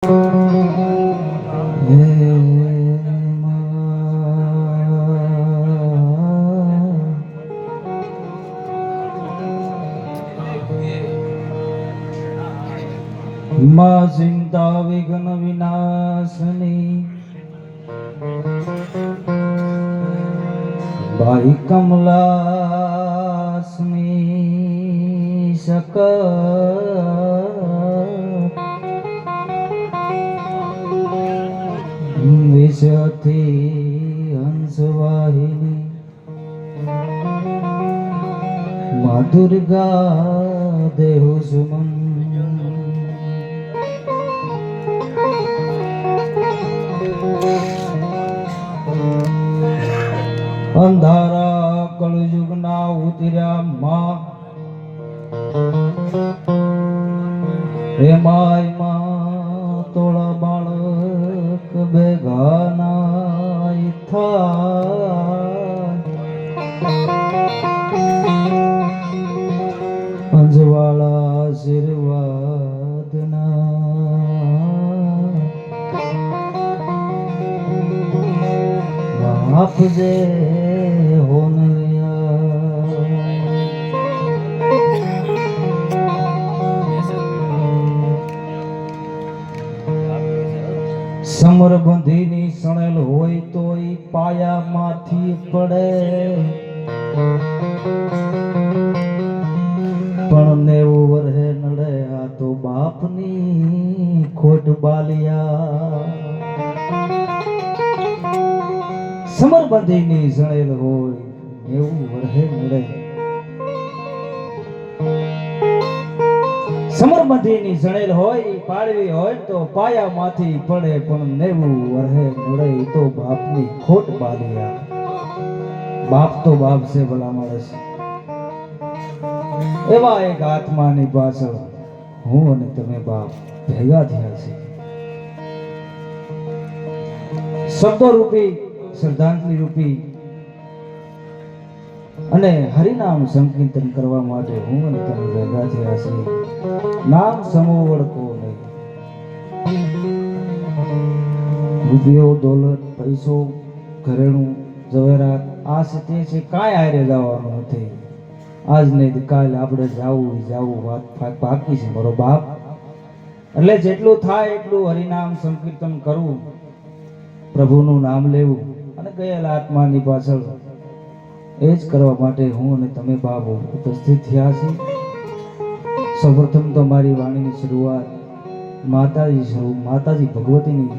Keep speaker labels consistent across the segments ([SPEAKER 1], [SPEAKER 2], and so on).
[SPEAKER 1] માં ચિંતા વિઘ્ન વિનાશની ભાઈ કમલાસની શક વિષયથી હંસવાહિની મા દુર્ગા દેહુ સુમન અંધારા કળયુગના ઉતર્યા માં હે માય તોળા બાળક ભેગાના અંજવાળા આશીર્વાદના આપજે સમર બંધીની સણેલ હોય તોય પાયામાંથી પડે પણ 90 વર્ષે નડે આ તો બાપની ખોટ બાલિયા સમર બંધીની સણેલ હોય 90 વર્ષે નડે સમરબંધીની સણેલ હોય પાડવી હોય તો પાયામાંથી પડે પણ 90 વર્ષે નડે તો બાપની ખોટ બાલિયા બાપ તો બાપ છે ભલા માણસ એવા એક આત્માની પાછળ હું અને તમે બાપ ભેગા થયા છે શબ્દો રૂપી શ્રદ્ધાંજલિ રૂપી અને હરિનામ સંકીર્તન કરવા માટે હું અને તમે ભેગા થયા છે નામ સમોવડ કો નહીં રૂપિયો દોલત પૈસો ઘરેણું ઝવેરાત આ છે છે કાંઈ હારે જવાનું નથી આજ નહીં કાલે આપણે જાવું વાત બાકી છે મારો બાપ એટલે જેટલું થાય એટલું હરિનામ સંકીર્તન કરવું પ્રભુનું નામ લેવું અને ગયેલા આત્માની પાછળ એ જ કરવા માટે હું અને તમે બાપ ઉપસ્થિત થયા છીએ સૌપ્રથમ તો મારી વાણીની શરૂઆત માતાજી ભગવતીની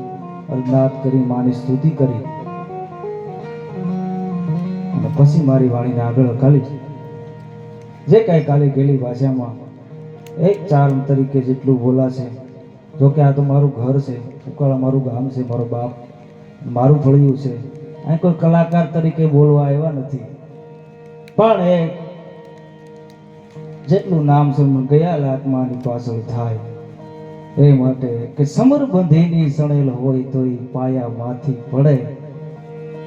[SPEAKER 1] અર્નાત કરી માની સ્તુતિ કરી અને પછી મારી વાણીને આગળ કાલી જે કઈ કાલે ગયેલી ભાષામાં એક ચાર્મ તરીકે જેટલું બોલાશે જો કે આ તો મારું ઘર છે ઉકાળા મારું ગામ છે મારો બાપ મારું ફળિયું છે અહીં કોઈ કલાકાર તરીકે બોલવા આવ્યા નથી પણ એ જેટલું નામ સમરણ ગયાલ આત્માની પાછળ થાય એ માટે કે સમરબંધીની સણેલ હોય તો એ પાયામાંથી પડે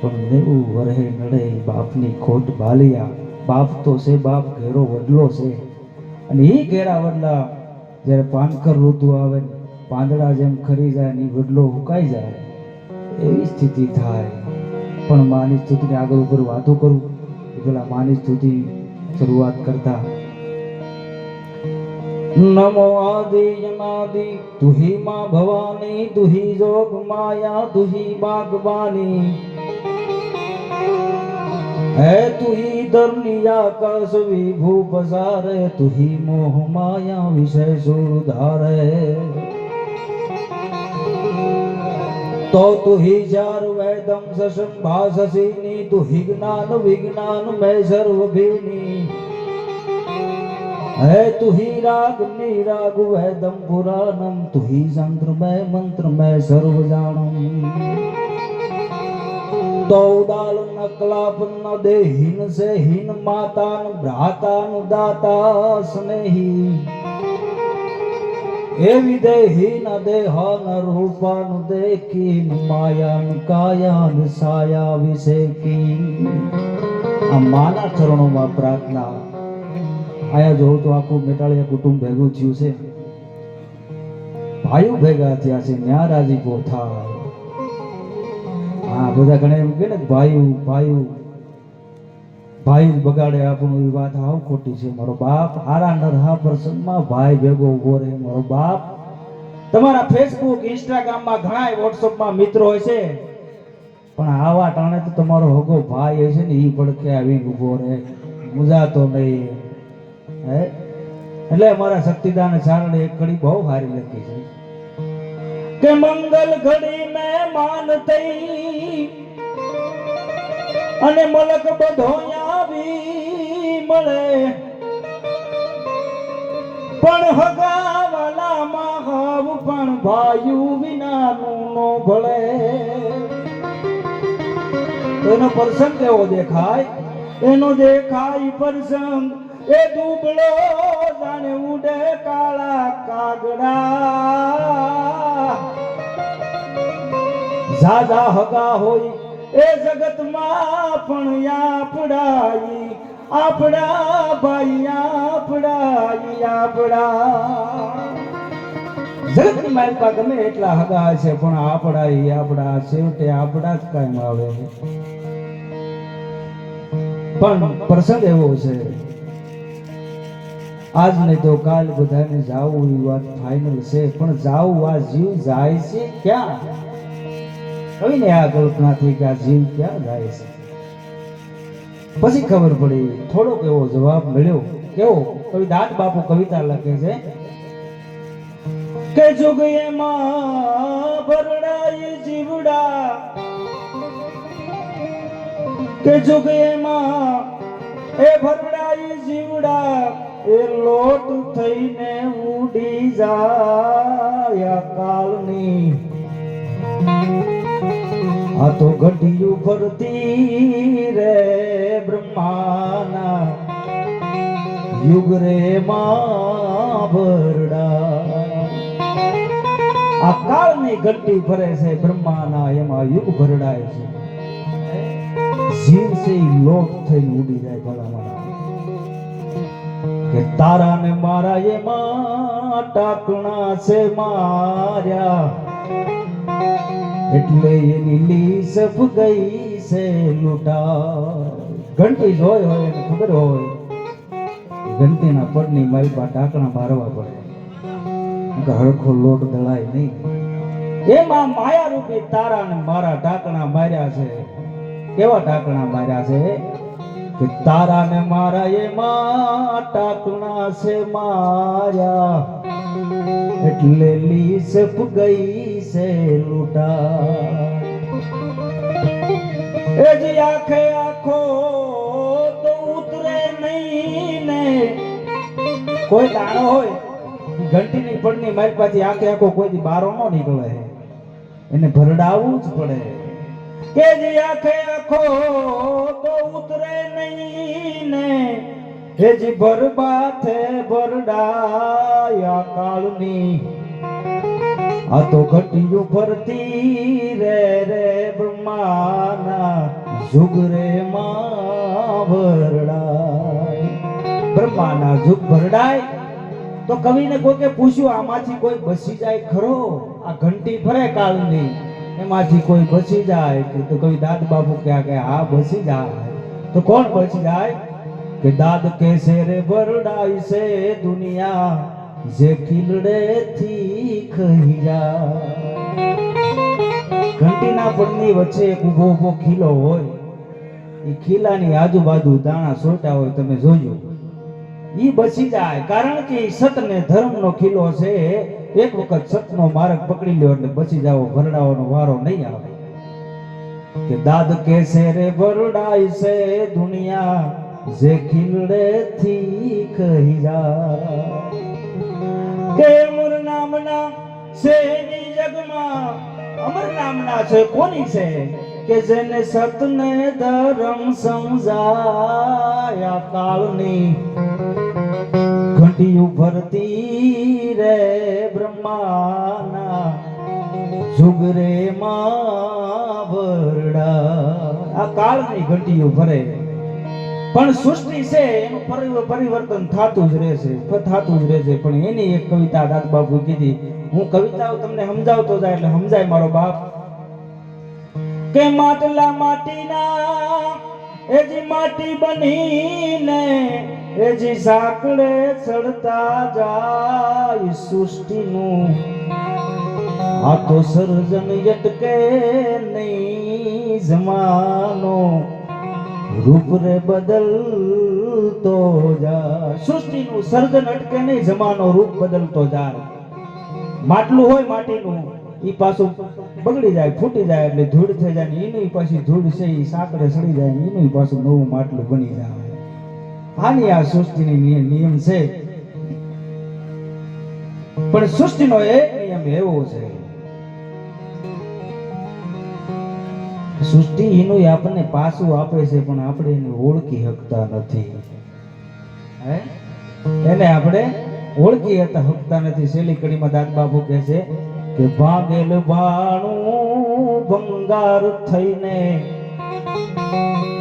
[SPEAKER 1] પણ 90 વર્ષે નડે બાપની ખોટ બાલિયા બાપ તો છે બાપ ઘેરો વડલો છે અને એ ઘેરા વડલા જ્યારે પાનકર ઋતુ આવે પાંદડા જેમ ખરી જાય ને વડલો હુકાઈ જાય એવી સ્થિતિ થાય પણ માની સ્તુતિને આગળ ઉપર વાતો કરું પેલા માની સ્તુતિ શરૂઆત કરતા નમો આદિ અનાદિ તુહી માં ભવાની તુહી જોગ માયા તુહી બાગબાની હે તુહી ધરણી આકાશ વિભૂ પસારે તુહી મોહ માયા વિષય સુધારે તો તુહી ચાર વેદમ સસન ભાસસીની તુહી જ્ઞાન વિજ્ઞાન મેં સર્વભીની હે તુહી રાગ નિરાગ વેદમ પુરાણમ તુહી મંત્ર મેં સર્વ જાણમ દૌદાલ નકલાપ ન દેહીન સે હીન માતાન ભ્રાતાન દાતા સ્નેહી એવી દેહીન દેહાન રૂપાન દેખીન માયાન કાયાન સાયા વિશેકી આ માના ચરણોમાં પ્રાર્થના આયા જોઉં તો આખું મેટાળિયા કુટુંબ ભેગું થયું છે ભાઈઓ ભેગા થયા છે ન્યા રાજીપો થાય. હા બધા ઘણા એમ કે ને ભાઈઓ ભાઈઓ ભાઈ બગાડે આપણું, એ વાત હાવ ખોટી છે. મારો બાપ હારા નરહા પ્રસંગમાં ભાઈ ભેગો ઉભો રહે. મારો બાપ તમારા ફેસબુક ઇન્સ્ટાગ્રામમાં ઘણા વોટ્સઅપમાં મિત્રો હોય છે, પણ આવા ટાણે તો તમારો હગો ભાઈ હશે ને એ પડકે આવી ઉભો રહે, મુજાતો નહીં. હે એટલે અમારા શક્તિદાન ચારણે એક કડી બહુ સારી લખી છે કે મંગલ ઘડી મેં માનતઈ અને મલક બધો આવી મળે, પણ હગાવાલામાં હાવ પણ ભાયુ વિનાનું નો ભળે. એનો પ્રસંગ કેવો દેખાય? એનો દેખાય પ્રસંગ એ દુબળો જાણે ઉડે કાળા કાગડા. ઝાઝા હગા હોય એ જગતમાં પણ આપડાઈ આપડા ભાઈ આપડાઈ આપડા. જગતની માલપા ગમે એટલા હગા છે, પણ આપડાઈ આપડા છેવટે આપડા જ કાયમ આવે. પણ પ્રસંગ એવો છે, આજ નહીં તો કાલ બધાને જાવું એ વાત ફાઇનલ છે, પણ જાવું આ જીવ જાય છે ક્યાં? કવિને આ કલ્પના થઈ કે આ જીવ ક્યાં જાય છે. પછી ખબર પડી, થોડોક એવો જવાબ મળ્યો. કેવો? કવિ દાદ બાપુ કવિતા લખે છે કે જુગ એમાં ભરડાય જીવડા, કે જુગ એમાં એ ભરડાય જીવડા, એ લોટ થઈને ઉડી જાય કાળની. આ તો ઘડિયું ફરતી રે બ્રહ્માના યુગ રે માં ભરડા. આ કાળની ઘંટી ફરે છે બ્રહ્માના, એમાં યુગ ભરડાય છે. જીવ છે લોટ થઈને ઉડી જાય ભલામણા. કે તારા ને મારા એમાં ટાકણા છે માર્યા, એટલે એની લીસ ગઈ છે લૂંટા. ઘંટી જોઈ હોય એને ખબર હોય ઘંટીના પડની માલપા ટાકણા મારવા પડે, હળખો લોટ દળાય નહીં. એમાં માયા રૂપી તારા ને મારા ટાકણા માર્યા છે. કેવા ટાકણા માર્યા છે? કે તારા ને મારા એમાં ટાકણા છે માર્યા, એટલે લીસ ગઈ છે લૂંટા. એ જી આખે આખો તો ઉતરે નહીં ને. કોઈ દાણો હોય ઘંટીની પડની મારી પાછી આખે આખો કોઈ બારો ન નીકળે, એને ભરડાવવું જ પડે. કે જી આખે આખો તો ઉતરે નહીં ને, હેજી ભરબાથે ભરડાયા કાળની. આ તો ઘટિયું ફરતી રે રે બ્રહ્માના જુગ રે માં ભરડાય. બ્રહ્માના જુગ ભરડાય તો કવિને કોકે પૂછ્યું આમાંથી કોઈ બચી જાય ખરો? આ ઘંટી ફરે કાળની, એમાંથી કોઈ બચી જાય? તો કવિ દાદ બાપુ ક્યાં કે હા બચી જાય. તો કોણ બચી જાય? કે દાદ કેસે રે ભરડાય છે દુનિયા, જે ખીલડે થી ખહી જાય. ઘંટીના પડની વચ્ચે એક ઉભો ઉભો ખીલો હોય, એ ખીલાની આજુબાજુ દાણા સોટા હોય, તમે જોજો ઈ બચી જાય. કારણ કે સત ને ધર્મ નો ખીલો છે. એક વખત સતનો માર્ગ પકડી લ્યો એટલે બચી જાવ, ભરડાવાનો વારો નહીં આવે. કે દાદ કેસે રે ભરડાય છે દુનિયા, જે ખીલડે થી ખહી જાય. કે અમર નામના છે એની જગમાં, અમર નામના છે કોની છે? કે જેને સતને ધર્મ સમજાયા કાળની. ઘંટીયું ભરતી રે બ્રહ્માના જુગ રે માં ભરડા. આ કાળની ઘંટીયું ભરે. પણ સૃષ્ટિ છે એનું પરિવર્તન થતું જ રહેશે પણ એની એક કવિતા દાદ બાપુ કીધી, હું કવિતાઓ તમને સમજાવતો જાય એટલે સમજાય મારો બાપ, કે માટલા માટીના એજી માટી બનીને એજી સાંકળે ચડતા જાય સૃષ્ટિનું, આ તો સર્જન અટકે નહીં જમાનો, રૂપ રે બદલતો જાય. સૃષ્ટિનું સર્જન અટકે નહીં, જમાનો રૂપ બદલતો જાય. માટલું હોય માટીનું, ઈ પાછું બગડી જાય, ફૂટી જાય એટલે ધૂળ થઈ જાય, એની પાછી ધૂળ છે ઈ સાંકળે સડી જાય, એનું પાછું નવું માટલું બની જાય. આની આ સૃષ્ટિની નિયમ છે. પણ સૃષ્ટિનો એક નિયમ એવો છે, સૃષ્ટિ એનું આપણને પાછું આપે છે પણ આપણે એને ઓળખી શકતા નથી. એને આપણે ઓળખી શકતા નથી. છેલ્લી કડીમાં દાદ બાપુ કહે છે કે ભાગેલ ભાણું ભંગાર થઈને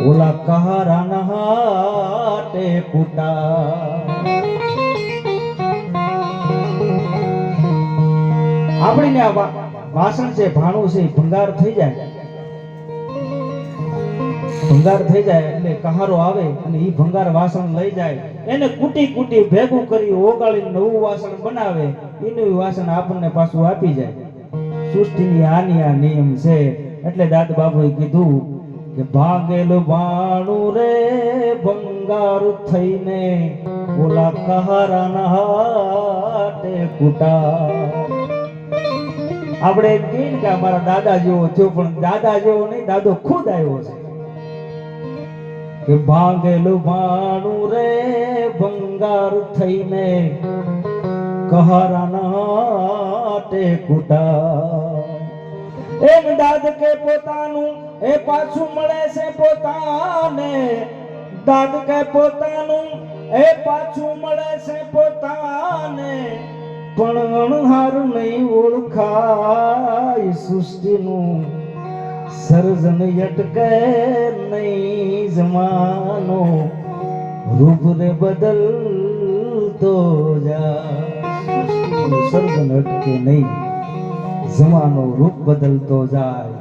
[SPEAKER 1] ઓલા કહારાના હાટે કૂટા. આપણીને આ વાસણ છે, ભાણું છે, ભંગાર થઈ જાય એટલે કહારો આવે અને ઈ ભંગાર વાસણ લઈ જાય, એને કૂટી ભેગું કરી ઓગાળીને નવું વાસણ બનાવે, એનું વાસણ આપણને પાછું આપી જાય. સૃષ્ટિની આની આ નિયમ છે. એટલે દાદ બાપુએ કીધું કે ભાગેલ ભાણું રે ભંગાર થઈને ઓલા કહારાના હાટે કૂટા. આપણે એમ કહીએ કે અમારા દાદા જેવો થયો, પણ દાદા જેવો નહીં, દાદો ખુદ આવ્યો છે. કે ભાગેલું ભાણું રે ભંગાર થઈને કહારાના હાટે કૂટા. એમ દાદ કે પોતાનું એ પાછું મળે છે પોતાને, દાદ કે પોતાનું એ પાછું મળે છે પોતાને, પણ અણહાર નહીં ઓળખાય સૃષ્ટિનું સર્જન અટકે નહીં જમાનો, રૂપ રે બદલતો જાય. સર્જન અટકે નહીં જમાનો, રૂપ બદલતો જાય.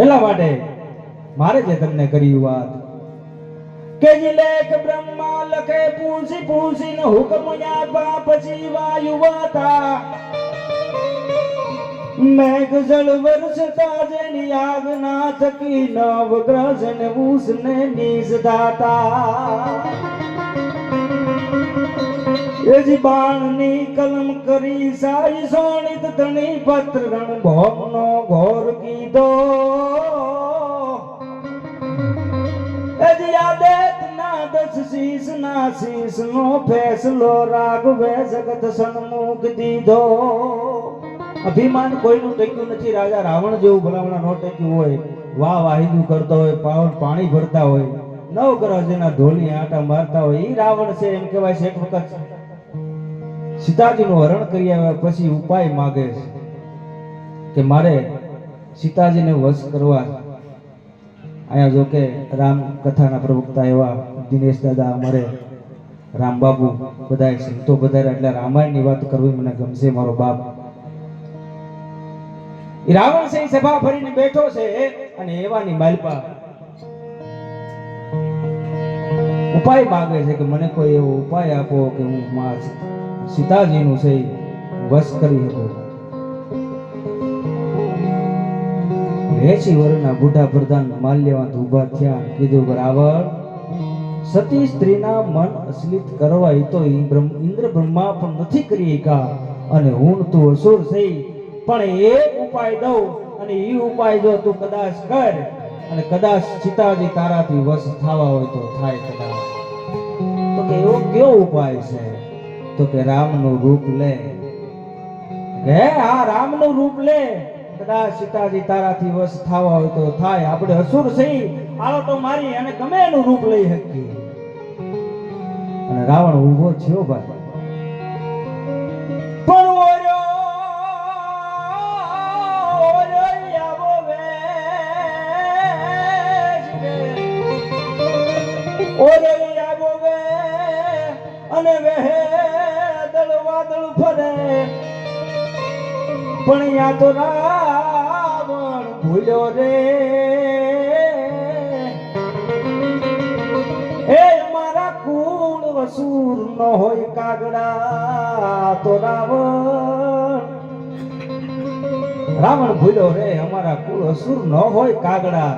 [SPEAKER 1] એટલા માટે મારે જે તમને કર્યું વાત કે જે લેખ બ્રહ્મા લખે પૂછીને હુકમ આપા પછી વાયુવાતા, મેઘ જળ વર્ષતા જેની આજ્ઞા થકી નવગ્રહ ને ઉસને નીસ દાતા. એજી બાણની કલમ કરી સાઈ સોણિત ધણી પત્ર રણ ભોમનો ઘોર કીધો. એજી આદેત ના દસ શીશ ના શીશ નો ફેસલો રાઘવે જગત સન્મુખ દીધો. અભિમાન કોઈનું ટેક્યું નથી. રાજા રાવણ જેવું ભલામણા નો ટેક્યું હોય, વાહ વાહિદું કરતો હોય, પાણી ભરતા હોય, નવગ્રહ જેના ઢોલી આટા મારતા હોય, ઈ રાવણ છે એમ કહેવાય છે. એક વખત સીતાજીનું હરણ કરી આવ્યા પછી ઉપાય માગે છે કે મારે સીતાજીને વશ કરવા. અહીંયા જો કે રામ કથાના પ્રવક્તા એવા દિનેશ દાદા, અમારે રામબાબુ, બધા સંતો બધા, એટલે રામાયણની વાત કરવી મને ગમશે મારો બાપ. એ રાવણ છે સભા ભરીને બેઠો છે અને એવાની માલપા ઉપાય માંગે છે કે મને કોઈ એવો ઉપાય આપો કે હું સીતાજીનું છે વશ કરી શકું. 80 વર્ષના બુઢા પ્રધાન માલ્યવંત ઉભા થયા, કીધું રાવણ, સતી સ્ત્રીના મન અશ્લિત કરવા એ તો ઇન્દ્ર બ્રહ્મા પણ નથી કરી શકા, અને હું તું અસુર થઈ, પણ એક ઉપાય દઉં અને એ ઉપાય જો તું કદાચ કર અને કદાચ સીતાજી તારાથી વશ થવા હોય તો થાય કદાચ. તો કે એવો કયો ઉપાય છે? તો કે રામનું રૂપ લે. કે હા, રામનું રૂપ લે, કદાચ સીતાજી તારાથી વશ થવા હોય તો થાય. આપણે અસુર થઈ આળોટો મારી અને ગમે એનું રૂપ લઈ શકીએ. અને રાવણ ઊભો થયો ભાઈ, પણ ઓર્યો વોવે અને વેહે દળ વાદળ ફરે પણ યા તો રાવણ ભૂલ્યો રે એ મારા કુળ વસૂર ન હોય કાગડા તો રાવણ ભૂલ્યો રે અમારા કુળ વસૂર ન હોય કાગડા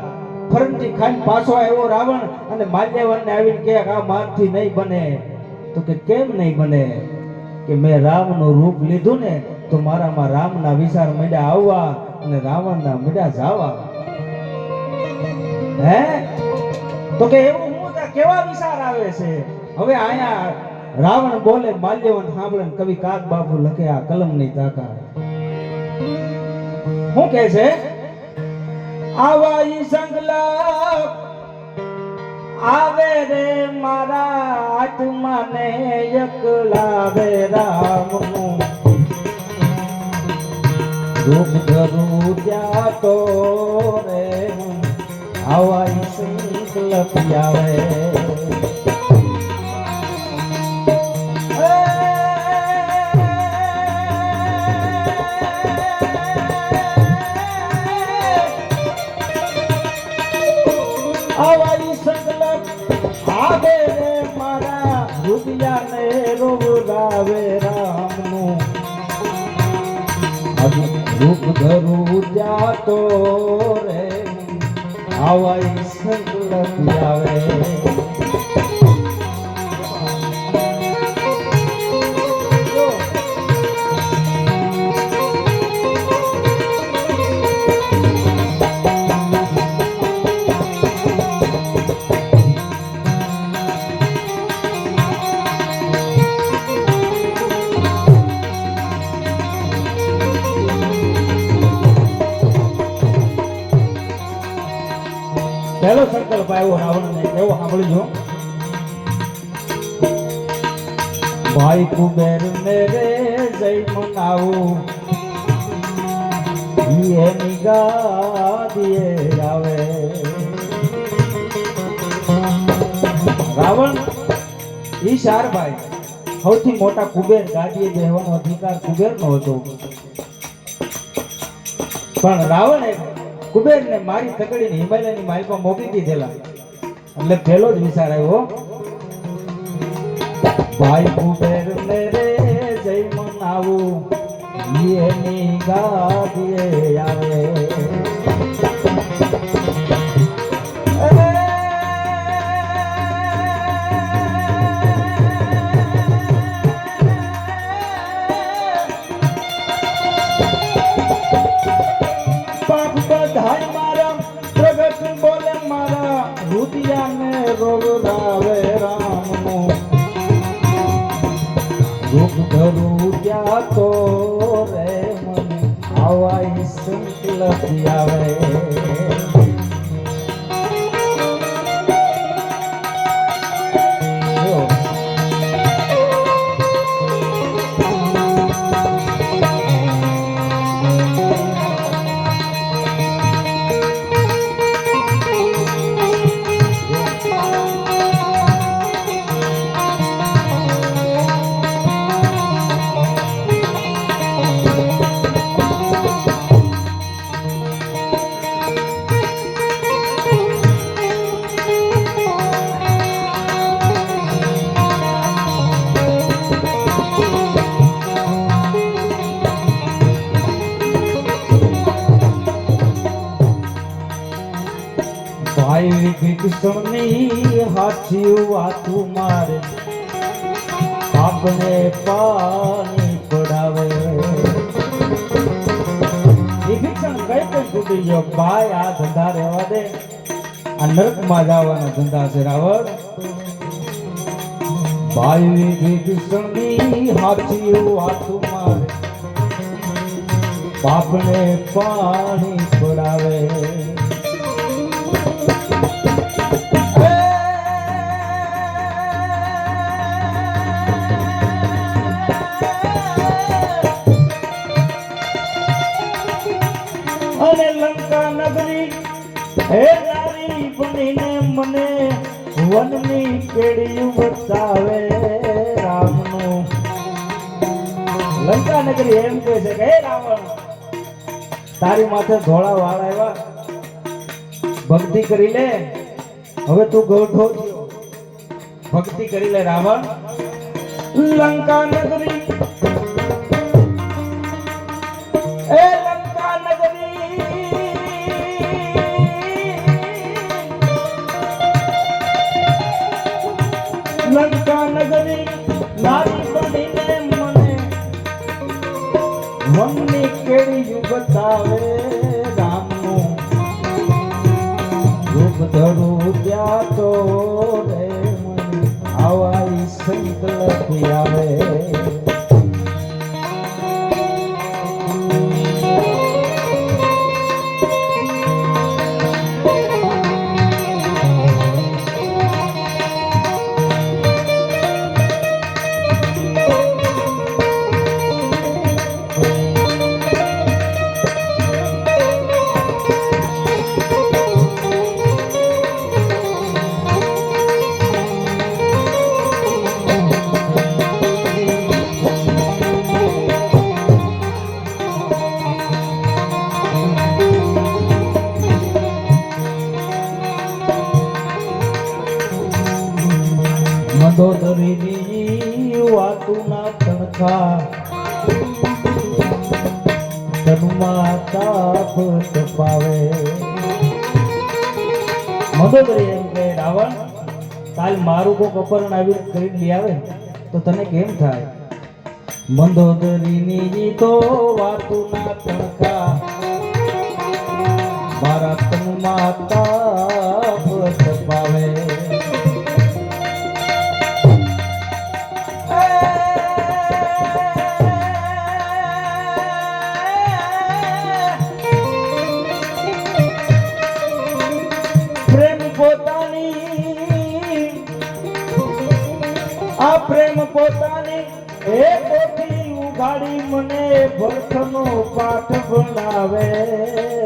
[SPEAKER 1] ફરંતી ખાઈને પાછો આવ્યો રાવણ અને માલ્યવનને આવીને કે આ મારથી નહીં બને તો કે કેમ નહીં બને કે મેં રામનું રૂપ લીધું ને તો મારામાં રામના વિચાર મળ્યા આવવા અને રાવણના મળ્યા જાવા હે તો કે એવું હું કેવા વિચાર આવે છે હવે આયા રાવણ બોલે માલ્યવન સાંભળે કવિ કાગ બાપુ લખે આ કલમની તાકાત શું કહે છે આવા ઈ સંગલાપ આવે રે મારા આત્માને એકલાવે રામનું રૂપ ધરું ત્યાં તો રે આવા ઈ સંકલ્પ આવે આવા સંકલ્પ આવે રે મારા હૃદયને રોવરાવે રામનું રૂપ ધરું જાતો રે આવા સંકલ્પ આવે પહેલો સંકલ્પ આવ્યો રાવણને કેવો સાંભળજો ભાઈ કુબેર ને રે જય મનાવું એની ગાદીએ આવે રાવણ ઈ શારભાઈ સૌથી મોટા કુબેર ગાદીએ બેહવાનો અધિકાર કુબેરનો હતો પણ રાવણે કુબેરને મારી તકડીને હિમાલયની માલપા મોકલી દીધેલા એટલે પહેલો જ વિચાર આવ્યો ભાઈ કુબેર ને રે જય મનાવું એની ગાદીએ આવે રોવરાવે રામનું રૂપ ધરું ત્યાં તો રે મને આવા સંકલ્પ આવે ભાઈ વિભીષણની હાથી વાતું મારે આપણે પાણી પડાવે વિભીષણ કઈ પણ તૂટી ગયો ભાઈ આ ધંધા રહેવા દે આ નરકમાં જવાના ધંધા છે રાવણ ભાઈ વિભીષણની હાથી વાતું મારે આપણે પાણી પડાવે અને લંકા નગરી હે નારી બનીને મને વનની કેડિયું બતાવે રામનું લંકા નગરી એમ કહે છે કે હે રાવણ તારી માથે ધોળા વાળ આવ્યા ભક્તિ કરી લે હવે તું ગૌઠો થયો ભક્તિ કરી લે રાવણ લંકા નગરી એ લંકા નગરી લંકા નગરી નારી બનીને મને વનની કેડિયું બતાવે રામનું રૂપ ધરું ત્યાં તો રે મને આવા સંકલ્પ આવે મંદોદરીની વાતુના તણખા તનુમાં તાપ તપાવે મંદોદરી એમ કહે રાવણ કાલ મારું કોક અપહરણ આવી કરીને લઈ આવે તો તને કેમ થાય મંદોદરીની તો વાતુના તણખા મારા તનુમાં તાપ તપાવે આ પ્રેમ પોતાની એ પોથી ઉઘાડી મને ભરતનો પાઠ ભણાવે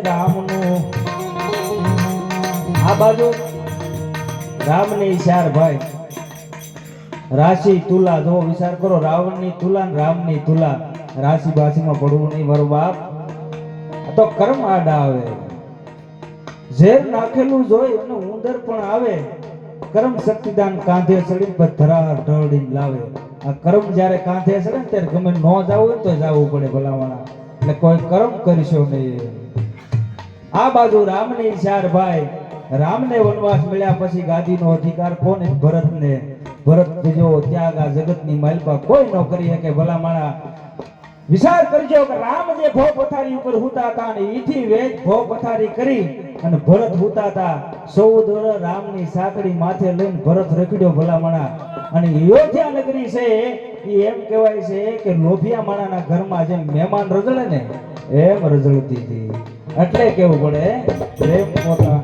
[SPEAKER 1] રામનું આ બાજુ રામની ઈશાર ભાઈ રાશિ તુલા જો વિચાર કરો રાવણની તુલા ને રામની તુલા રાશિ બાશીમાં પડવું નહીં મારો બાપ તો કર્મ આડા આવે ઝેર નાખેલું જોઈ અને ઉંદર પણ આવે કર્મ શક્તિદાન કાંધે ચડી ધરા ઢળીને લાવે આ કર્મ જ્યારે કાંધે ચડે ને ત્યારે ગમે ન જવું હોય તો જવું પડે ભલાવાળા એટલે કોઈ કર્મ કરીશો નહીં આ બાજુ રામની ચાર ભાઈ રામને વનવાસ મળ્યા પછી ગાદીનો અધિકાર કોને ભરતને ભરત બીજો ત્યાગ આ જગતની માલપા કોઈ ન કરી શકે ભલામાણા વિચાર કરજો કે રામ જે ભો પથારી ઉપર હુતા હતા અને ઈથી વેદ ભો પથારી કરી અને ભરત હુતા હતા 14 વર્ષ રામની સાંકડી માથે લઈને ભરત રખડ્યો ભલામણા અને અયોધ્યા નગરી છે એ એમ કહેવાય છે કે લોભિયા માણાના ઘરમાં જેમ મહેમાન રજળે ને એમ રજળતી હતી એટલે કેવું પડે પ્રેમ પોતા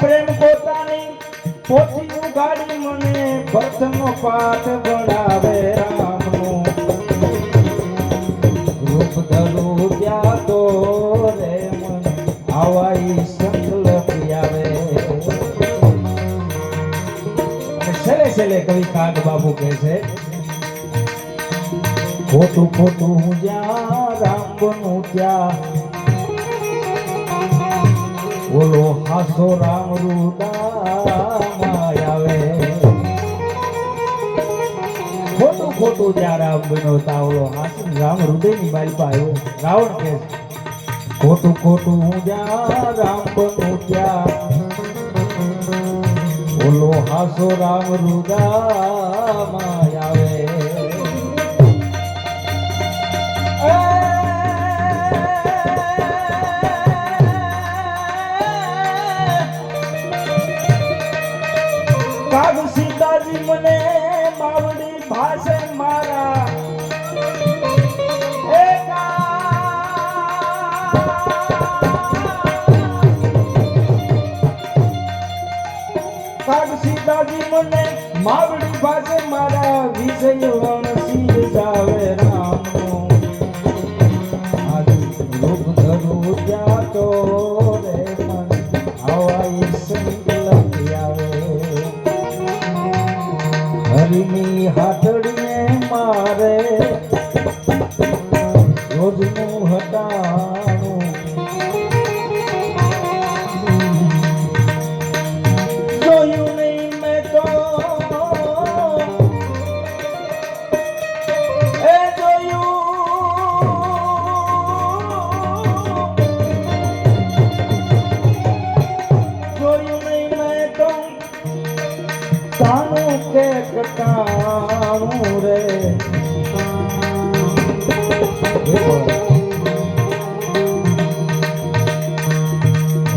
[SPEAKER 1] પ્રેમ પોતાની પોથી ઉગાડી મને ભરતનો પાઠ ભણાવે રામનું રૂપ ધરું ત્યાં તો રે મને આવાઈ સંકલ્પ આવે છેલ્લે છેલ્લે કવિ કાગ બાબુ કહે છે ખોટું ખોટું હું જ્યાં રામ બનું ત્યાં બોલો હાસો રામ રૂડામાં આવે ખોટું ખોટું જ્યાં રામ બન્યો તાવલો હાસુ રામ હૃદયની બાલપા આવ્યો રાવણ કહે ખોટું ખોટું હું જ્યાં રામ બનું ત્યાં બોલો હાસો રામ રૂડામાં આવે કાગ સીતાજી મને બાવડી ભાષે મારા કાગ સીતાજી મને માવડી ભાષે મારા વિજય વણસી જાવે હટાણું જોયું નહીં મેં તો એ જોયું નહીં મેં તો તાનું કે કટાણું રે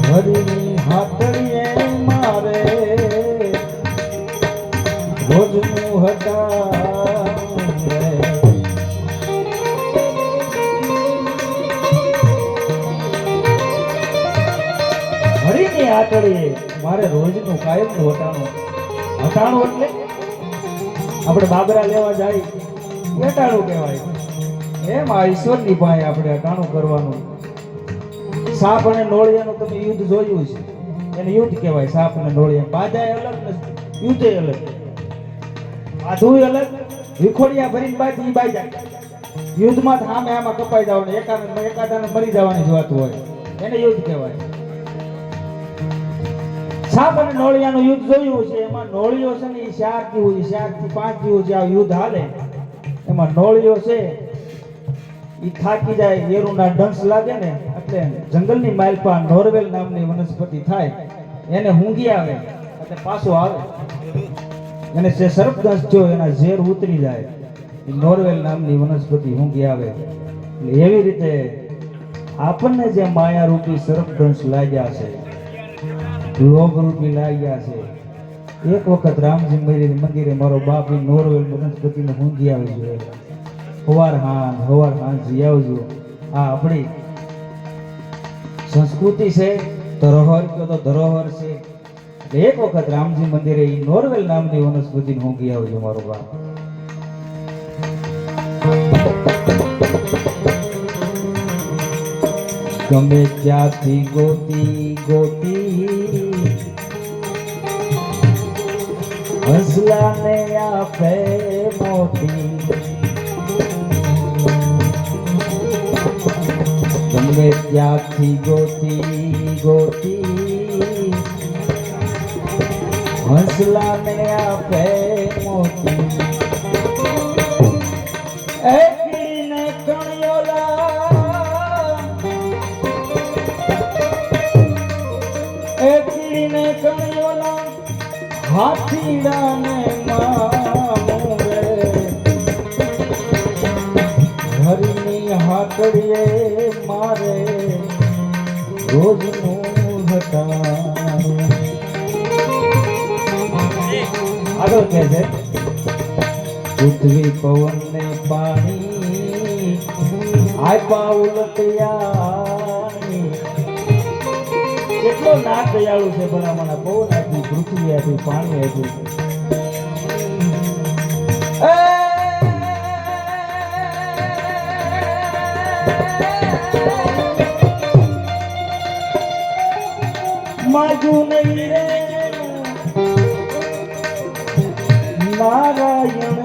[SPEAKER 1] હરિની હાથડીએ મારે રોજનું હટાણું રે હરિની હાથડીએ મારે રોજનું કાયમનું હટાણું એટલે આપણે બાબરા લેવા જાય હટાણું કહેવાય એમ આ ઈશ્વરની પાસે આપણે હટાણું કરવાનું સાપ અને નોળિયાનું તમે યુદ્ધ જોયું છે એને યુદ્ધ કહેવાય સાપ અને નોળિયા બાજાય અલગ ને યુદ્ધે અલગ આધુય અલગ વિખોડિયા ભરીને બાજી ઈ બાજા યુદ્ધમાં સામે આમાં કપાઈ જવાનું એકાદાને મરી જવાની જોવાતું હોય એને યુદ્ધ કહેવાય સાપ અને નોળિયાનું યુદ્ધ જોયું છે એમાં નોળિયો છે ને એ 4 થી 5 દિવસ આ યુદ્ધ હાલે એમાં નોળિયો છે ઈ થાકી જાય એરુના ડંસ લાગે ને એટલે જંગલની માલપા નોરવેલ નામની વનસ્પતિ થાય એને હુંગી આવે એટલે પાછો આવે એને જે સર્પદંશ જો એના ઝેર ઉતરી જાય એ નોરવેલ નામની વનસ્પતિ હુંગી આવે એટલે એવી રીતે આપણને જે માયા રૂપી સર્પદંશ લાગ્યા છે લોભ રૂપી લાગ્યા છે એક વખત રામજી મંદિરે મારો બાપ નોરવેલ વનસ્પતિને હુંગી આવી જોઈએ હવાર હાંજ જઈ આવજો આ આપણી સંસ્કૃતિ છે ધરોહર કયો તો ધરોહર છે એક વખત રામજી મંદિરે નોરવેલ નામની વનસ્પતિને હુંગી આવજો મારો બાપ ગમે ત્યાંથી ગોતી હસલાને આપે મોતી ગમે ત્યાંથી ગોતી હસલાને આપે મોતી એ કીડીને કણિયોલા હાથીડાને મામું રે હરિની હાથડીએ મારે રોજનું હટાણું આગળ કહે છે પૃથ્વી પવનને પાણી આપ્યા ઉલટિયાણી કેટલો નાથ દયાળુ છે ભલામણા પવન આપ્યું પૃથ્વી આપ્યું પાણી આપ્યું માજુ નહીં રે નારાયણ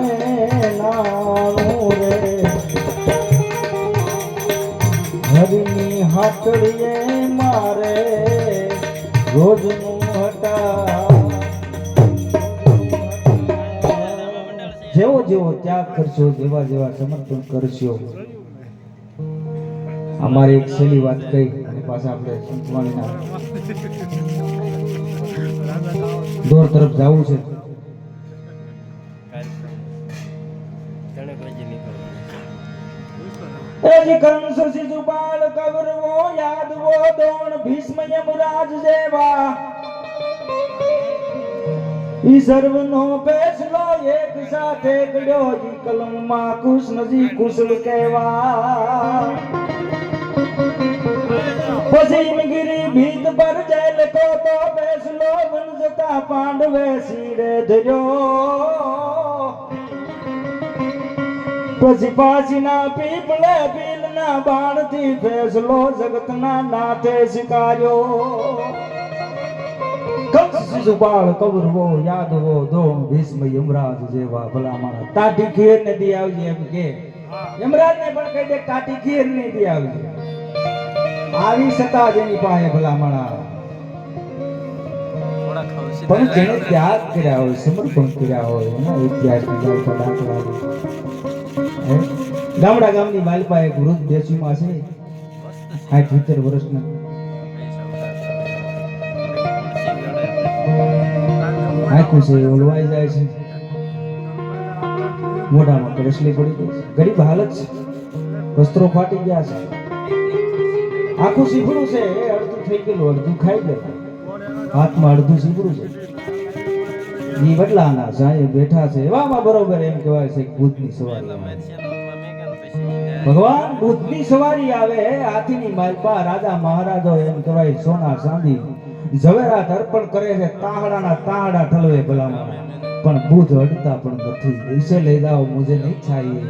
[SPEAKER 1] નાનું રે હરિની હાથડીએ મારે રોજનું જેવો જેવો ત્યાગ કરશો જેવા જેવા સમર્પણ કરશો અમારી એક છેલ્લી વાત કહી અને પાછા આપણે સંતવાણીના દોર તરફ જવું છે કંસ શિશુપાલ કૌરવો યાદવો દોણ ભીષ્મ યમરાજ જેવા ઈ સર્વનો ફેસલો એક સાથે કર્યો ઈ કલમમાં કૃષ્ણજી કુશળ કહેવા પછી ગિરી ભીત પર જેલ કો તો ફેસલો વનજતા પાંડવે શિરે ધર્યો પછી પાછીના પીપળે પીલના બાણથી ફેસલો જગતના નાથે સ્વીકાર્યો કંસ શિશુપાળ કૌરવો યાદવો દ્રોણ ભીષ્મ યમરાજ જેવા ભલામણા તાટી ખીર ને દી આવજે એમ કે યમરાજ ને પણ કહી દે તાટી ખીર ને દી આવજે આવી સતા જેની પાસે ભલામણા પણ જેને ત્યાગ કર્યા હોય સમર્પણ કર્યા હોય એના ઇતિહાસની ગાયકો દાખલા ગામડા ગામની માલપા એક વૃદ્ધ બેસીમાં છે 70 વર્ષના આખું છે ઓલવાઈ જાય છે મોઢામાં કરસલી પડી ગઈ છે ગરીબ હાલત છે વસ્ત્રો ફાટી ગયા છે આખું સીફડું છે એ અડધું થઈ ગયેલું અડધું ખાઈ ગયેલું હાથમાં અડધું સીફડું છે ઈ વડલાના સાંજે બેઠા છે એવામાં બરોબર એમ કહેવાય છે ભૂતની સવારી ભગવાન ભૂતની સવારી આવે હાથીની માલપા રાજા મહારાજો એમ કહેવાય સોના ચાંદી ઝવેરાત અર્પણ કરે છે તાહડાના તાહડા ઠલવે ભલામાં પણ બુધ અડતા પણ નથી इसे ले जाओ मुझे नहीं चाहिए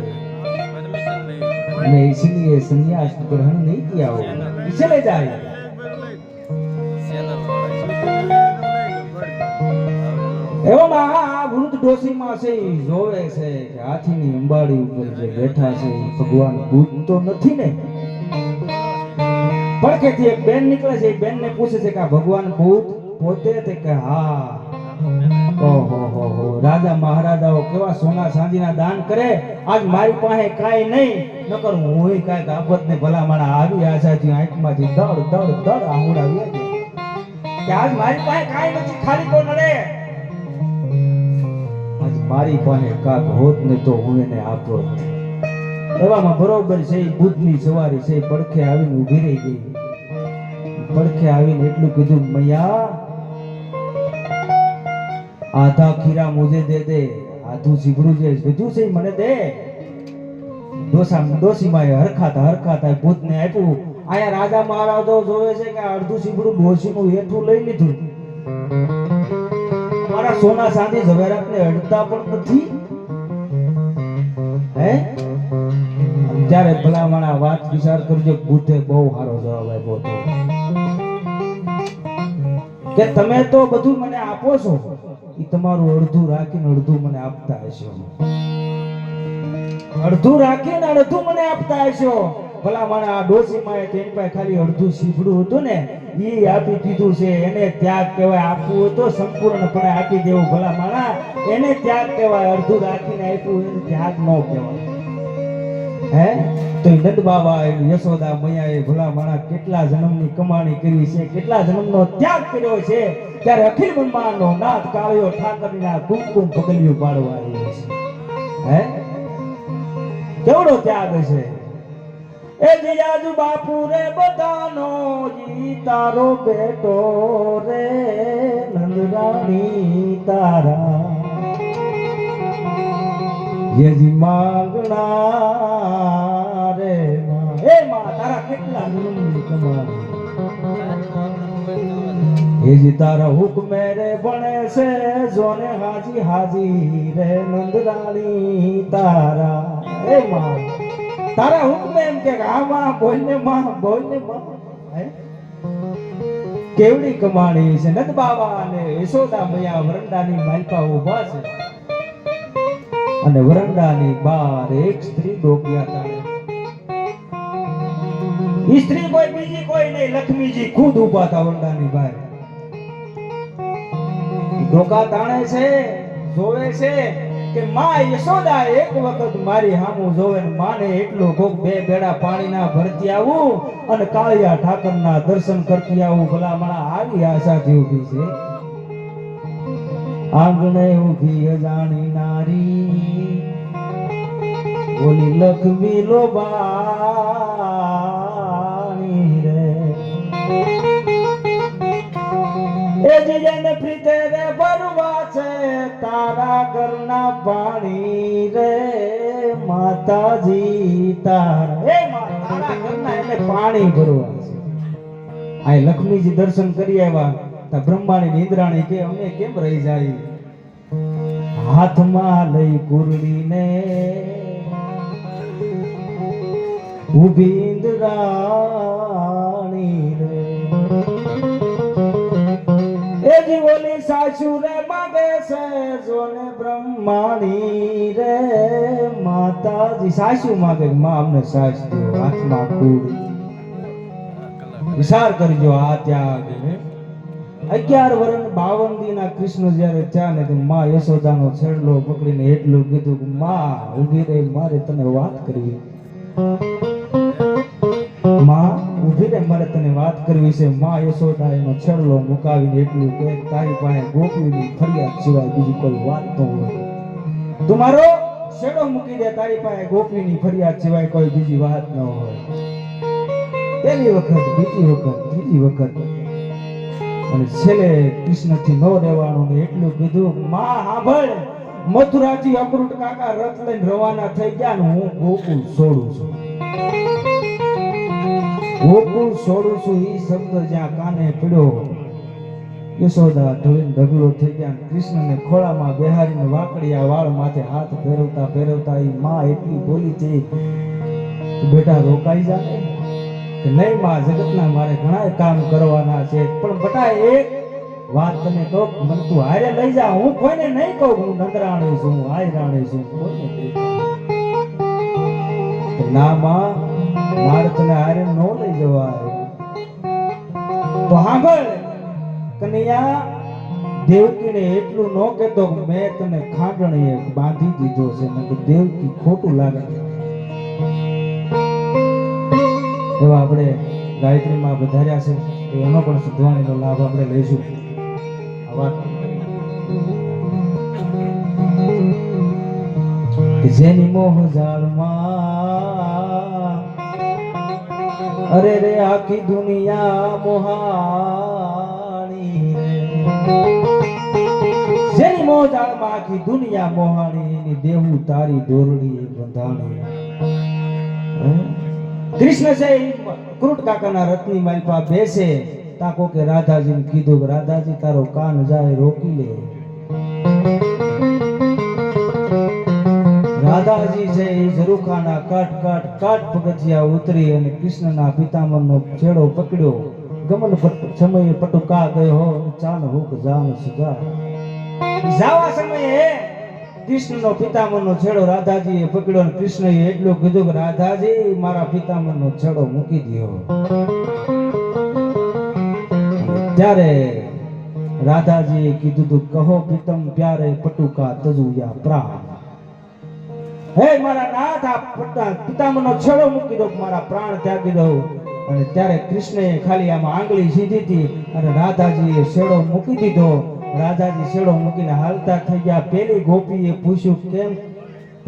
[SPEAKER 1] मैं इसलिए संन्यास ग्रहण नहीं किया हो इसे ले जाए એવામાં આ વૃદ્ધ ડોશીમાં છે ઈ જોવે છે કે હાથીની અંબાડી ઉપર જે બેઠા છે ઈ ભગવાન ભૂત તો નથી ને પડખેથી એક બેન નીકળે છે એ બેનને પૂછે છે કે આ ભગવાન ભૂત પોતે તે કે હા ઓહો રાજા મહારાજાઓ કેવા સોના ચાંદીના દાન કરે આજ મારી પાસે કાઈ નહીં નકર હું કાંઈક આફતને ભલામણા આવી આશાથી આંખમાંથી દડ દડ દડ આહુડાવી કે આજ મારી પાસે કાઈ નથી ખાલી તો નડે આજ મારી પાસે કાક હોત ને તો હું એને આપો એવામાં બરોબર છે બુદ્ધની સવારી છે પડખે આવીને ઊભી રહી ગઈ પડખે આવીને એટલું કીધું મૈયા આધા ખીરા મુજે દે દે આધું સીગડું જે બધું છે મને દે ડોસીમાં હરખાતા ભૂતને આપ્યું આયા રાજા મહારાજો જોવે છે કે અડધું સીગડું ડોસીનું હેઠું લઈ લીધું મારા સોના ચાંદી ઝવેરાતને અડતા પણ નથી હે ત્યારે ભલામણા વાત વિચાર કરજો ભૂતે બહુ સારો જવાબ આપ્યો હતો કે તમે તો બધું મને આપો છો ઈ તમારું અડધું રાખીને અડધું મને આપતા હશો અડધું રાખીને અડધું મને આપતા હશો ભલામણા આ ડોશીમાં તેની પાસે ખાલી અડધું સીફડું હતું ને ઈ આપી દીધું છે એને ત્યાગ કહેવાય આપવું તો સંપૂર્ણપણે આપી દેવું ભલામણા એને ત્યાગ કહેવાય અડધું રાખીને આપ્યું એને ત્યાગ ન કહેવાય હે તો નંદ બાબા યશોદા મૈયાએ ભલામણા કેટલા જન્મની કમાણી કરી છે કેટલા જન્મનો ત્યાગ કર્યો છે ત્યારે અખિલ બ્રહ્માંડનો નાથ કાળિયો ઠાકરના કુમકુમ પગલિયું પાડવા આવ્યો છે હે કેવડો ત્યાગ છે એ જીજાજુ બાપુ રે બધાનો જી તારો બેટો રે નંદરાણી તારા યજી માંગણા રે એ માં તારા કેટલા જન્મની કમાણી યજી તારા હુકમે રે ભણે છે જોને હાજી હાજી રે નંદરાણી તારા એ માં તારા હુકમે એમ કે આ માં બોલને માં હે કેવડી કમાણી છે નંદ બાબા અને યશોદા મૈયા વરંડાની માલપા ઊભા છે અને વરંડાની બહાર એક સ્ત્રી ડોકિયા તાણે ઈ સ્ત્રી કોઈ બીજી કોઈ નહીં લક્ષ્મીજી ખુદ ઊભા હતા વરંડાની બહાર ડોકા તાણે છે જોવે છે કે માં યશોદા એક વખત મારી હામું જોવે ને માને એટલું કોક બે બેડા પાણીના ભરતી આવું અને કાળિયા ઠાકરના દર્શન કરતી આવું ભલામણા આવી આશાથી ઊભી છે આંગણે ઊભી અજાણી નારી ઓલી લક્ષ્મી લોબાણી રે એ જીજને પ્રીતે રે ભરવા છે તારા ઘરના પાણી રે માતાજી તારા એ તારા ઘરના એને પાણી ભરવા છે આ લક્ષ્મીજી દર્શન કરી આવ્યા તા બ્રહ્માની ઇન્દ્રાણી કે અમે કેમ રહી જાય હાથમાં લઈ કુરડીને ઊભી ઇન્દ્રાણી રે એ જીવોલી સાસુ રે માગે છે જોને બ્રહ્માણી રે માતાજી સાસુ માગે માં અમને સાસ દો હાથમાં કુરડી વિચાર કરજો આ ત્યાગ 11 વર્ષ 52 દીના કૃષ્ણ જ્યારે થયા ને તો માં યશોદાનો છેડલો પકડીને એટલું કીધું કે માં ઊભી રહી, મારે તને વાત કરવી. માં ઊભી રહી, મારે તને વાત કરવી છે. માં યશોદા એનો છેડલો મુકાવીને એટલું કે તારી પાસે ગોપીની ફરિયાદ સિવાય બીજી કોઈ વાત ન હોય. તું મારો છેડો મૂકી દે, તારી પાસે ગોપીની ફરિયાદ સિવાય કોઈ બીજી વાત ન હોય. પહેલી વખત, બીજી વખત, ત્રીજી વખત અને છેલ્લે કૃષ્ણથી ન રહેવાનું ને એટલું કીધું માં સાંભળ, મથુરાથી અમૃત કાકા રથ લઈને રવાના થઈ ગયા ને હું ગોકુળ છોડું છું. ગોકુળ છોડું છું એ શબ્દ જ્યાં કાને પડ્યો, યશોદા ઢળીને ઢગલો થઈ ગયા. કૃષ્ણને ખોળામાં બેહારીને વાકડિયા વાળ માથે હાથ ફેરવતા ફેરવતા એ માં એટલી બોલી હતી, બેટા રોકાઈ જાય કે નહીં માં, જગતના મારે ઘણા કામ કરવાના છે, પણ બટા એક વાત તને કહું, મને તું હારે લઈ જા. હું કોઈને નહીં કહું હું નંદરાણી છું, હું આયરાણી છું, કોઈને નહીં કહું. ના માં, મારે તને હારે ન લઈ જવાય. તો સાંભળ કનૈયા, દેવકીને એટલું ન કહેતો મેં તને ખાંડણીએ બાંધી દીધો છે, ને દેવકી ખોટું લાગે. એવા આપણે ગાયત્રીમાં વધાર્યા છે તો એનો પણ શુદ્ધવાણીનો લાભ આપણે લઈશું. જેની મોહ જાળમાં અરે રે આખી દુનિયા મોહાણી, જેની મોહ જાળમાં આખી દુનિયા મોહાણી, એની દેવું તારી દોરડી બંધાણી. કૃષ્ણ છે કૃટ કાકાના રથની માલપા બેસે, તાકો કે રાધાજીને કીધું કે રાધાજી તારો કાન જાય રોકી લે. રાધાજી છે એ ઝરૂખાના કાટ પગથિયા ઉતરી અને કૃષ્ણના પિતામહનો છેડો પકડ્યો. ગમન સમયે પટુકા ગયો ચાન હુક જાન સુજા. જાવા સમયે કૃષ્ણનો પિતામહનો છેડો રાધાજીએ પકડ્યો અને કૃષ્ણએ એટલું કીધું કે રાધાજી મારા પિતામહનો છેડો મૂકી દો. ત્યારે રાધાજીએ કીધું તું કહો પિતમ પ્યારે પટુકા તજુયા પ્રાણ. હે મારા નાથ, આ પિતામહનો છેડો મૂકી દો, મારા પ્રાણ ત્યાગી દો. અને ત્યારે કૃષ્ણએ ખાલી આમાં આંગળી સીધી હતી અને રાધાજીએ છેડો મૂકી દીધો. રાધાજી છેડો મૂકીને હાલતા થઈ ગયા. પેલી ગોપીએ પૂછ્યું કેમ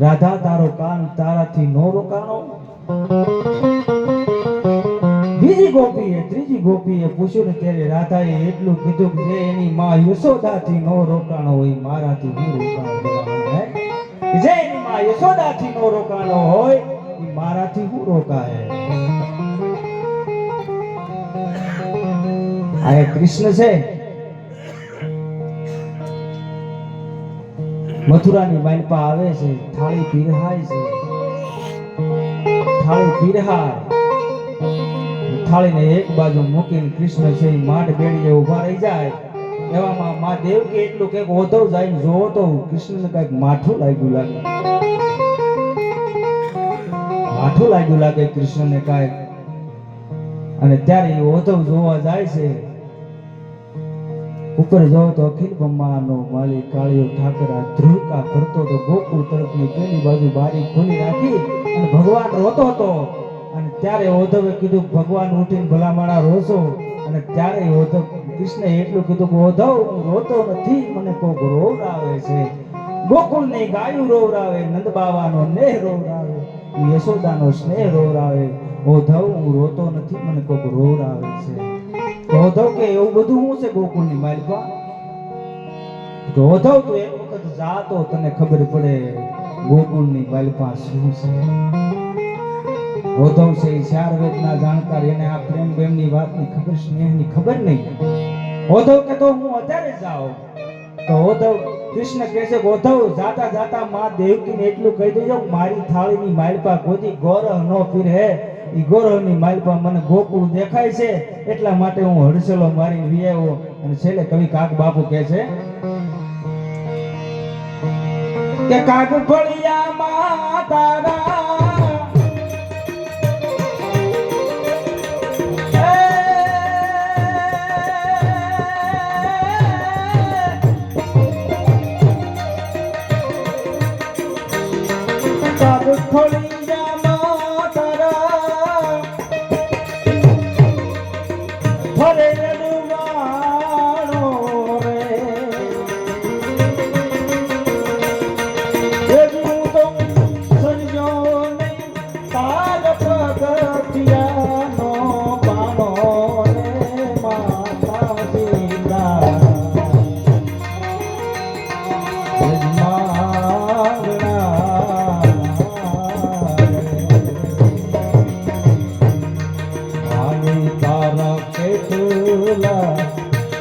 [SPEAKER 1] રાધા તારો કાન તારાથી નો રોકાણો? બીજી ગોપીએ, ત્રીજી ગોપીએ પૂછ્યું ને ત્યારે રાધાએ એટલું કીધું કે એની માં યશોદાથી નો રોકાણો હોય મારાથી હું રોકાણો હે. જે એની માં યશોદાથી નો રોકાણો હોય એ મારાથી હું રોકાય. આ કૃષ્ણ છે મથુરાની માલપા આવે છે, થાળી પીરહાય છે. થાળી પીરહાય, થાળીને એક બાજુ મૂકીને કૃષ્ણ છે માંડ બેડીએ ઉભા રહી જાય. એવામાં માં દેવકી એટલું કઈક ઓધવ જાય જોવો તો કૃષ્ણને કઈક માઠું લાગ્યું લાગે. માઠું લાગ્યું લાગે કૃષ્ણને કઈક. અને ત્યારે એ ઓધવ જોવા જાય છે. ઉપર જાઓ તો અખિલ બ્રહ્માંડનો માલિક કાળિયો ઠાકરા ધ્રુવકા કરતો તો ગોકુળ તરફની પેલી બાજુ બારી ખોલી રાખી અને ભગવાન રોતો હતો. અને ત્યારે ઓધવે કીધું ભગવાન ઉઠીને ભલામણા રોશો. અને ત્યારે ઓધવ કૃષ્ણએ એટલું કીધું કે ઓધવ હું રોતો નથી, મને કોક રોવરાવે છે. ગોકુળની ગાયું રોવરાવે, નંદ બાવાનો નેહ રોવરાવે, યશોદાનો સ્નેહ રોવરાવે. ઓધવ હું રોતો નથી, મને કોક રોવરાવે છે. ઓધવ કે એવું બધું શું છે ગોકુળની માલપા? ઓધવ તું એક વખત જા તો તને ખબર પડે ગોકુળની માલપા શું છે. ઓધવ છે એ ચાર વેદના જાણકાર, એને આ પ્રેમ પ્રેમની વાતની ખબર, સ્નેહની ખબર નહીં. ઓધવ કે તો હું અત્યારે જાઉં. તો ઓધવ કૃષ્ણ કહે છે ઓધવ જાતા જાતા માં દેવકીને એટલું કહી દેજો મારી થાળીની માલપા કોઈ ગોરહ નો પીરે. ઈ ગોરહની માલપા મને ગોકુળ દેખાય છે, એટલા માટે હું હડસલો મારી વિયાવો. અને છેલ્લે કવિ કાક બાપુ કહે છે કે કાક ફળિયામાં તારા ફળિયામાં તારા ફરે અડવાણો રે હું તો સર્જો નહીં તાર પગથિયાનો બાણો રે માતા સીતા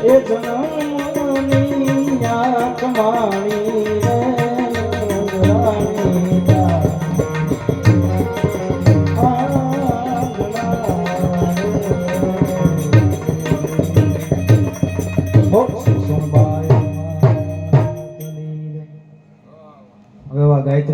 [SPEAKER 1] એ જનમની આંખ માણી રે રાણીતા આંગણા રે.